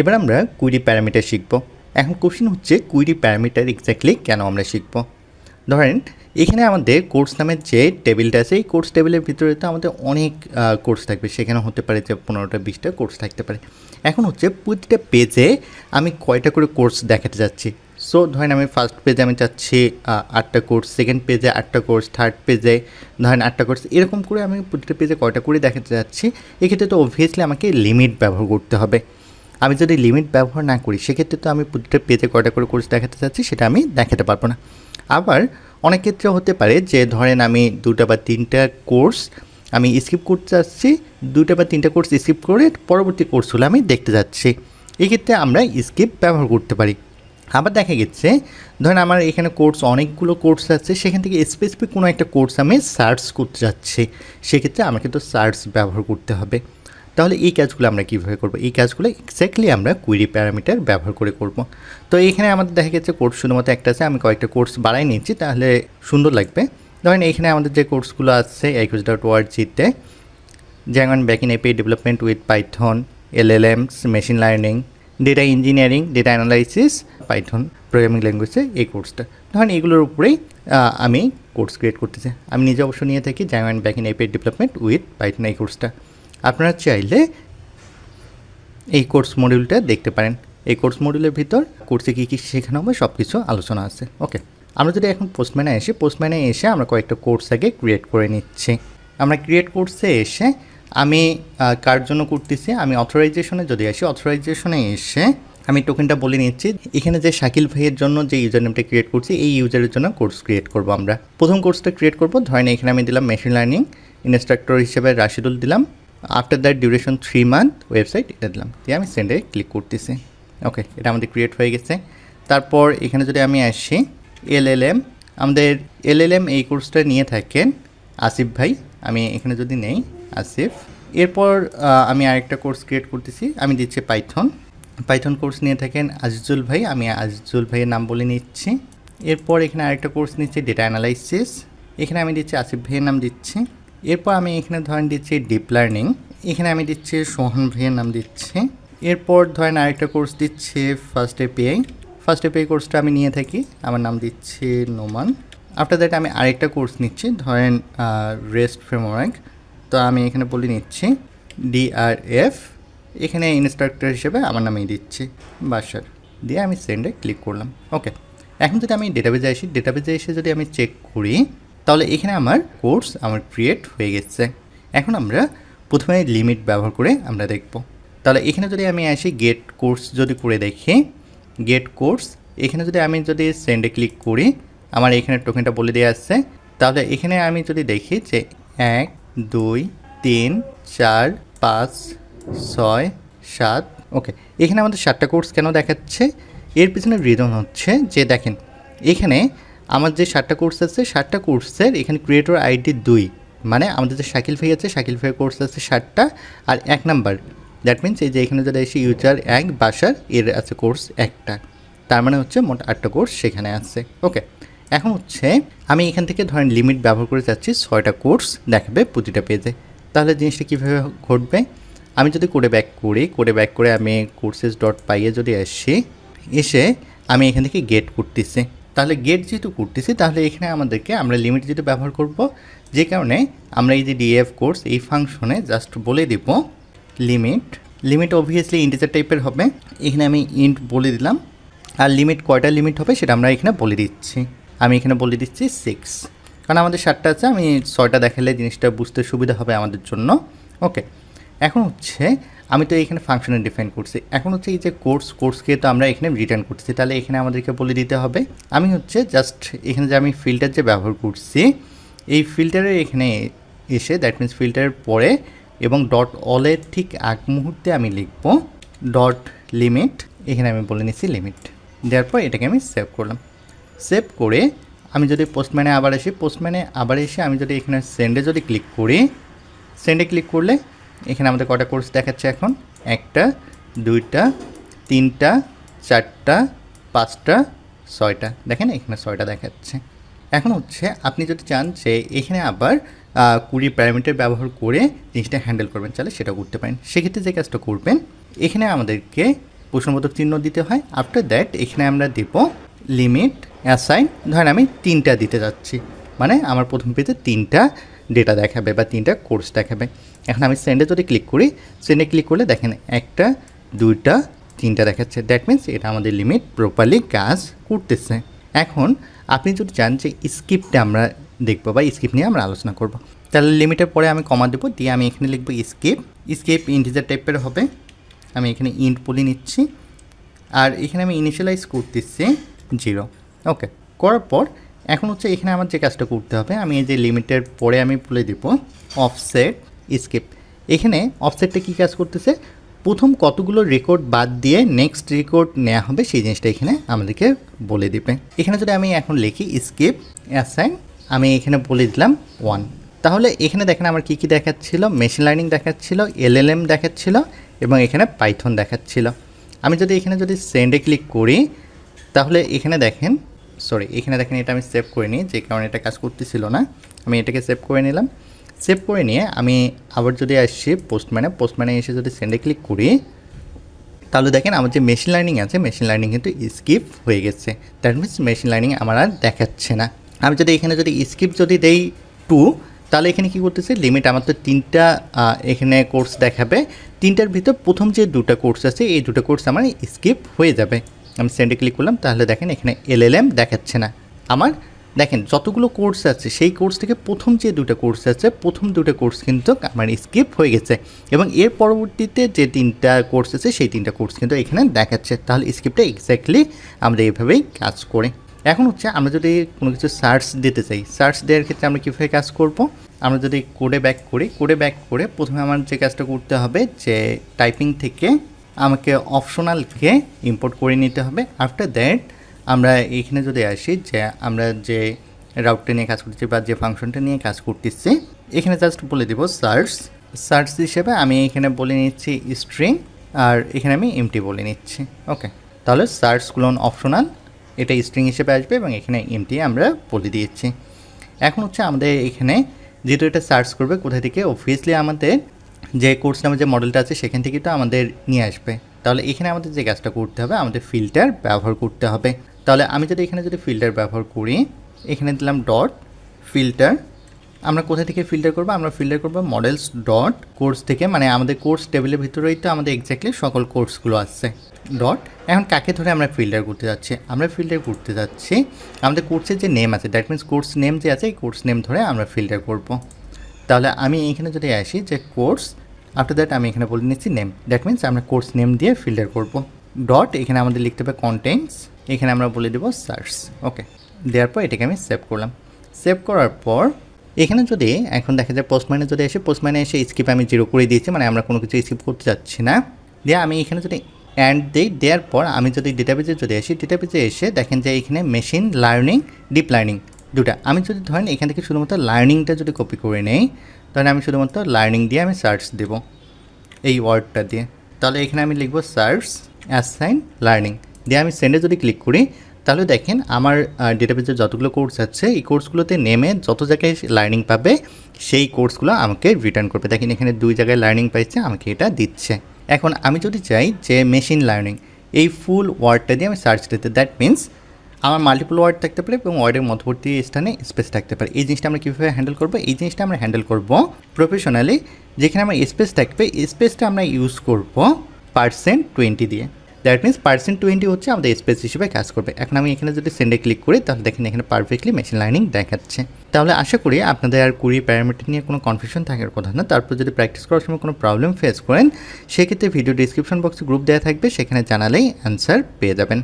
এবার আমরা query parameter শিখব। এখন কোশ্চেন হচ্ছে কুইরি প্যারামিটার এক্স্যাক্টলি কেন আমরা শিখব। ধরেন এখানে আমাদের কোর্স নামের যে টেবিলটা আছে, এই কোর্স টেবিলের ভিতরে তো আমাদের অনেক কোর্স থাকবে, সেখানে হতে পারে যে 15টা 20টা কোর্স থাকতে পারে। এখন হচ্ছে প্রতিটা পেজে আমি কয়টা করে কোর্স দেখাতে যাচ্ছি। সো ধরেন আমি ফার্স্ট পেজে আমি চাচ্ছি 8টা কোর্স, সেকেন্ড পেজে 8টা কোর্স, থার্ড পেজে ধরেন 8টা কোর্স, এরকম করে আমি প্রতিটা পেজে কয়টা করে দেখাতে যাচ্ছি। এক্ষেত্রে তো অবভিয়াসলি আমাকে লিমিট ব্যবহার করতে হবে। আমি যদি লিমিট ব্যবহার না করি সেক্ষেত্রে তো আমি প্রতিটা পেজে কয়টা করে কোর্স দেখাতে চাচ্ছি সেটা আমি দেখাতে পারবো না। আবার অনেক ক্ষেত্রে হতে পারে যে ধরেন আমি 2টা বা 3টা কোর্স আমি স্কিপ করতে যাচ্ছি, 2টা বা 3টা কোর্স স্কিপ করে পরবর্তী কোর্সগুলো আমি দেখতে যাচ্ছি। এক্ষেত্রে আমরা স্কিপ ব্যবহার করতে পারি। আবার দেখা গেছে ধরেন আমার এখানে কোর্স অনেকগুলো কোর্স আছে, সেখান থেকে স্পেসিফিক কোনো একটা কোর্স আমি সার্চ করতে যাচ্ছি, সেক্ষেত্রে আমাকে তো সার্চ ব্যবহার করতে হবে। তাহলে এই কাজগুলো আমরা কীভাবে করব? এই কাজগুলো এক্স্যাক্টলি আমরা কুইরি প্যারামিটার ব্যবহার করে করব। তো এখানে আমাদের দেখা গেছে কোর্স শুধুমাত্র একটা আছে, আমি কয়েকটা কোর্স বাড়াই নিচ্ছি তাহলে সুন্দর লাগবে। ধরেন এখানে আমাদের যে কোর্সগুলো আছে icourse.org-তে, যেমন backend API development with Python, LLMs, machine learning, data engineering, data analysis, Python programming ল্যাঙ্গুয়েজে এই কোর্সটা। ধরেন এগুলোর উপরেই আমি কোর্স ক্রিয়েট করতেছি। আমি নিজে অবশ্য নিয়ে থাকি যেমন backend API development with Python এই কোর্সটা। আপনারা চাইলে এই কোর্স মডিউলটা দেখতে পারেন। এই কোর্স মডিউলের ভিতর কোর্সে কী কী শেখানো হবে সব কিছু আলোচনা আছে। ওকে, আমরা যদি এখন পোস্টম্যানে এসে আমরা কয়েকটা কোর্স আগে ক্রিয়েট করে নিচ্ছি। আমরা ক্রিয়েট কোর্সে এসে আমি কার জন্য করতেছি, আমি অথরাইজেশনে যদি আসি, অথরাইজেশনে এসে আমি টোকেনটা বলে নিচ্ছি। এখানে যে শাকিল ভাইয়ের জন্য যে ইউজার নেমটা ক্রিয়েট করছি, এই ইউজারের জন্য কোর্স ক্রিয়েট করব। আমরা প্রথম কোর্সটা ক্রিয়েট করব। ধরেন এখানে আমি দিলাম মেশিন লার্নিং, ইনস্ট্রাক্টর হিসেবে রাশিদুল দিলাম। After that duration 3 month, website এটা দিলাম, দিয়ে আমি সেন্ডে ক্লিক করতেছি। ওকে, এটা আমাদের ক্রিয়েট হয়ে গেছে। তারপর এখানে যদি আমি আসি LLM, আমাদের LLM এই কোর্সটা নিয়ে থাকেন আসিফ ভাই। আমি এখানে যদি নেই আসিফ, এরপর আমি আরেকটা কোর্স ক্রিয়েট করতেছি, আমি দিচ্ছি পাইথন কোর্স নিয়ে থাকেন আজিজুল ভাই, আমি আজিজুল ভাইয়ের নাম বলে নিচ্ছি। এরপর এখানে আরেকটা কোর্স নিচ্ছি ডেটা অ্যানালাইসিস, এখানে আমি দিচ্ছি আসিফ ভাইয়ের নাম দিচ্ছি। এরপর আমি এখানে ধরেন দিচ্ছি ডিপ লার্নিং, এখানে আমি দিচ্ছি সোহান ভাইয়ের নাম দিচ্ছি। এরপর ধরেন আরেকটা কোর্স দিচ্ছি ফার্স্ট এপিআই কোর্সটা আমি নিয়ে থাকি, আমার নাম দিচ্ছি নোমান। আফটার দ্যাট আমি আরেকটা কোর্স নিচ্ছি, ধরেন রেস্ট ফ্রেমওয়ার্ক, তো আমি এখানে বলে নিচ্ছি DRF, এখানে ইনস্ট্রাক্টর হিসেবে আমার নামেই দিচ্ছি বাসার, দিয়ে আমি সেন্ডে ক্লিক করলাম। ওকে, এখন যদি আমি ডেটাবেজে এসে যদি আমি চেক করি তাহলে এখানে আমার কোর্স ক্রিয়েট হয়ে গেছে। এখন আমরা প্রথমে লিমিট ব্যবহার করে আমরা দেখব। তাহলে এখানে যদি আমি আসি গেট কোর্স যদি করে দেখি, গেট কোর্স, এখানে যদি আমি সেন্ডে ক্লিক করি আমার এখানে টোকেনটা বলে দেওয়া আছে। তাহলে এখানে আমি যদি দেখি যে 1 2 3 4 5 6 7, ওকে, এখানে আমাদের 7টা কোর্স কেন দেখাচ্ছে? এর পিছনে রিজন হচ্ছে যে দেখেন এখানে আমার যে 7টা কোর্স আছে, 7টা কোর্সের এখানে ক্রিয়েটর আইডি 2, মানে আমাদের যে শাকিল ভাই আছে, শাকিল ভাইয়ের কোর্স আছে 7টা, আর 1 নাম্বার, দ্যাট মিনস এই যে এখানে যদি এসে ইউজার 1 বাসার, এর আছে কোর্স 1টা, তার মানে হচ্ছে মোট 8টা কোর্স সেখানে আছে। ওকে, এখন হচ্ছে আমি এখান থেকে ধরেন লিমিট ব্যবহার করে যাচ্ছি 6টা কোর্স দেখাবে প্রতিটা পেজে। তাহলে জিনিসটা কীভাবে ঘটবে? আমি যদি কোডে ব্যাক করে আমি courses.py এ যদি এসে আমি এখান থেকে গেট করতেছি। তাহলে গেট যেহেতু করতেছি তাহলে এখানে আমরা লিমিট যেহেতু ব্যবহার করব, যে কারণে আমরা এই যে ডিএফ কোর্স এই ফাংশনে জাস্ট বলে দিব লিমিট অবভিয়াসলি ইন্টিজার টাইপের হবে, এখানে আমি ইন্ট বলে দিলাম। আর লিমিট কয়টা লিমিট হবে সেটা আমরা এখানে বলে দিচ্ছি, আমি এখানে বলে দিচ্ছি 6, কারণ আমাদের 7টা আছে, আমি 6টা দেখালে জিনিসটা বুঝতে সুবিধা হবে আমাদের জন্য। ওকে, এখন হচ্ছে আমি তো এখানে ফাংশনে ডিফাইন করছি, এখন হচ্ছে এই যে কোর্সকে তো আমরা এখানে রিটার্ন করছি, তাহলে এখানে আমাদেরকে বলে দিতে হবে আমি হচ্ছে জাস্ট এখানে যে আমি ফিল্টার যে ব্যবহার করছি, এই ফিল্টারের এখানে এসে দ্যাট মিনস ফিল্টারের পরে এবং ডট অলের ঠিক আগ মুহূর্তে আমি লিখব ডট লিমিট, এখানে আমি বলে নিচ্ছি লিমিট, দেওয়ার পর এটাকে আমি সেভ করলাম। সেভ করে আমি যদি পোস্টম্যানে আবার এসে আমি যদি এখানে সেন্ডে যদি ক্লিক করি, সেন্ডে ক্লিক করলে এখানে আমাদের কটা কোর্স দেখাচ্ছে এখন 1টা 2টা 3টা 4টা 5টা 6টা, দেখেন এখানে 6টা দেখাচ্ছে। এখন হচ্ছে আপনি যদি চান যে এখানে আবার কুইরি প্যারামিটার ব্যবহার করে জিনিসটা হ্যান্ডেল করবেন, তাহলে সেটা করতে পারেন। সেক্ষেত্রে যে কাজটা করবেন, এখানে আমাদেরকে প্রশ্নবোধক চিহ্ন দিতে হয়। আফটার দ্যাট এখানে আমরা দেব লিমিট অ্যাসাইন, ধরেন আমি 3টা দিতে যাচ্ছি, মানে আমার প্রথম পেজে 3টা ডেটা দেখাবে বা 3টা কোর্স দেখাবে। এখন আমি সেন্ডে যদি ক্লিক করি, সেন্ডে ক্লিক করলে দেখেন 1টা 2টা 3টা দেখাচ্ছে। দ্যাট মিনস এটা আমাদের লিমিট প্রপারলি কাজ করতেছে। এখন আপনি যদি চান যে স্কিপটা আমরা দেখবো বা স্কিপ নিয়ে আমরা আলোচনা করব, তাহলে লিমিটের পরে আমি কমা দেবো, দিয়ে আমি এখানে লিখবো স্কিপ। স্কিপ ইন্টিজার টাইপের হবে, আমি এখানে ইন্ট বলে নিচ্ছি, আর এখানে আমি ইনিশিয়ালাইজ করতেছি 0। ওকে, করার পর এখন হচ্ছে এখানে আমার যে কাজটা করতে হবে, আমি এই যে লিমিটের পরে আমি বলে দেবো অফসেট স্কিপ। এখানে অফসেটটা কী কাজ করতেছে, প্রথম কতগুলো রেকর্ড বাদ দিয়ে নেক্সট রেকর্ড নেওয়া হবে সেই জিনিসটা এখানে আমাদেরকে বলে দেবে। এখানে যদি আমি এখন লিখি স্কিপ অ্যাসাইন, আমি এখানে বলে দিলাম 1, তাহলে এখানে দেখেন আমার কী কী দেখাচ্ছিল, মেশিন লার্নিং দেখাচ্ছিল, LLM দেখাচ্ছিল এবং এখানে পাইথন দেখাচ্ছিল। আমি যদি এখানে যদি সেন্ডে ক্লিক করি, তাহলে এখানে দেখেন এখানে দেখেন এটা আমি সেভ করে নিই, যে কারণে এটা কাজ করতেছিল না। আমি এটাকে সেভ করে নিলাম। সেভ করে নিয়ে আমি আবার যদি আসছি পোস্টম্যানে এসে যদি সেন্ডে ক্লিক করি, তাহলে দেখেন আমার যে মেশিন লার্নিং আছে, মেশিন লার্নিং কিন্তু স্কিপ হয়ে গেছে। দ্যাট মিনস মেশিন লার্নিং আমার আর দেখাচ্ছে না। আমি যদি এখানে যদি স্কিপ যদি দেই 2, তাহলে এখানে কী করতেছে, লিমিট আমার তো 3টা এখানে কোর্স দেখাবে, 3টার ভিতর প্রথম যে 2টা কোর্স আছে এই 2টা কোর্স আমার স্কিপ হয়ে যাবে। আমি সেন্ডে ক্লিক করলাম, তাহলে দেখেন এখানে LLM দেখাচ্ছে না আমার। দেখেন যতগুলো কোর্স আছে সেই কোর্স থেকে প্রথম যে 2টা কোর্স আছে, প্রথম 2টা কোর্স কিন্তু আমার স্কিপ হয়ে গেছে, এবং এর পরবর্তীতে যে 3টা কোর্স আছে সেই 3টা কোর্স কিন্তু এখানে দেখাচ্ছে। তাহলে স্কিপটা এক্স্যাক্টলি আমরা এইভাবেই কাজ করি। এখন হচ্ছে আমরা যদি কোনো কিছু সার্চ দিতে চাই, সার্চ দেওয়ার ক্ষেত্রে আমরা কীভাবে কাজ করব, আমরা যদি কোডে ব্যাক করে প্রথমে আমার যে কাজটা করতে হবে, যে টাইপিং থেকে আমাকে অপশনালকে ইম্পোর্ট করে নিতে হবে। আফটার দ্যাট আমরা এখানে যদি আসি, যে আমরা যে রাউটটা নিয়ে কাজ করতেছি বা যে ফাংশনটা নিয়ে কাজ করতেছি, এখানে জাস্ট বলে দেব সার্চ হিসেবে আমি এখানে বলে নিচ্ছি স্ট্রিং, আর এখানে আমি এমটি বলে নিচ্ছি। ওকে, তাহলে সার্চ ক্লোন অপশনাল এটা স্ট্রিং হিসেবে আসবে এবং এখানে এমটি আমরা বলে দিয়েছি। এখন হচ্ছে আমাদের এখানে যেহেতু এটা সার্চ করবে কোথায় থেকে, অবভিয়াসলি আমাদের যে কোর্স নামে যে মডেলটা আছে সেখান থেকে তো আমাদের নিয়ে আসবে। তাহলে এখানে আমাদের যে কাজটা করতে হবে, আমাদের ফিল্টার ব্যবহার করতে হবে। তাহলে আমি যদি এখানে যদি ফিল্টার ব্যবহার করি, এখানে দিলাম ডট ফিল্টার। আমরা কোথা থেকে ফিল্টার করব, আমরা ফিল্টার করব মডেলস ডট কোর্স থেকে, মানে আমাদের কোর্স টেবিলের ভিতরেই তো আমাদের এক্স্যাক্টলি সকল কোর্সগুলো আসছে। ডট, এখন কাকে ধরে আমরা ফিল্টার করতে যাচ্ছি, আমরা ফিল্টার করতে যাচ্ছি আমাদের কোর্সের যে নেম আছে, দ্যাট মিনস কোর্স নেম যে আছে এই কোর্স নেম ধরে আমরা ফিল্টার করব। তাহলে আমি এখানে যদি আসি যে কোর্স, আফটার দ্যাট আমি এখানে বলে নিচ্ছি নেম, দ্যাট মিনস আমরা কোর্স নেম দিয়ে ফিল্টার করব। ডট, এখানে আমাদের লিখতে হবে কন্টেন্টস, এখানে আমরা বলে দেবো সার্চ। ওকে, দেওয়ার পর এটাকে আমি সেভ করলাম। সেভ করার পর এখানে যদি এখন দেখা যায় পোস্টম্যানে যদি এসে, পোস্টম্যানে এসে স্কিপ আমি 0 করে দিয়েছি, মানে আমরা কোনো কিছু স্কিপ করতে যাচ্ছি না। দিয়ে আমি এখানে যদি অ্যান্ড দিই, দেওয়ার পর আমি যদি ডেটাবেজে যদি আসি, ডেটাবেজে এসে দেখেন যে এখানে মেশিন লার্নিং, ডিপ লার্নিং দুটা। আমি যদি ধরেন এখান থেকে শুধুমাত্র লার্নিংটা যদি কপি করে নেই, তাহলে আমি শুধুমাত্র লার্নিং দিয়ে আমি সার্চ দেব এই ওয়ার্ডটা দিয়ে। তাহলে এখানে আমি লিখব সার্চ অ্যাসাইন লার্নিং, দিয়ে আমি সেন্ডে যদি ক্লিক করি, তাহলে দেখেন আমার ডেটাবেজের যতগুলো কোর্স আছে এই কোর্সগুলোতে নেমে যত জায়গায় লার্নিং পাবে সেই কোর্সগুলো আমাকে রিটার্ন করবে। দেখেন এখানে 2 জায়গায় লার্নিং পাইছে, আমাকে এটা দিচ্ছে। এখন আমি যদি চাই যে মেশিন লার্নিং এই ফুল ওয়ার্ডটা দিয়ে আমি সার্চ দিতে, দ্যাট মিনস আমার মাল্টিপল ওয়ার্ড থাকতে পারে এবং ওয়ার্ডের মধ্যবর্তী স্থানে স্পেস থাকতে পারে। এই জিনিসটা আমরা কীভাবে হ্যান্ডেল করবো, এই জিনিসটা আমরা হ্যান্ডেল করব প্রফেশনালি, যেখানে আমার স্পেস থাকবে স্পেসটা আমরা ইউজ করব %20 দিয়ে। দ্যাট মিনস %20 হচ্ছে আমাদের স্পেস হিসেবে কাজ করবে। এখন আমি এখানে যদি সেন্ডে ক্লিক করি, তাহলে দেখেন এখানে পারফেক্টলি মেশিন লার্নিং দেখাচ্ছে। তাহলে আশা করি আপনাদের আর কুড়ি প্যারামিটার নিয়ে কোনো কনফিউশন থাকার কথা না। তারপর যদি প্র্যাকটিস করার সময় কোনো প্রবলেম ফেস করেন, সেক্ষেত্রে ভিডিও ডিসক্রিপশন বক্সে গ্রুপ দেওয়া থাকবে, সেখানে জানালেই অ্যান্সার পেয়ে যাবেন।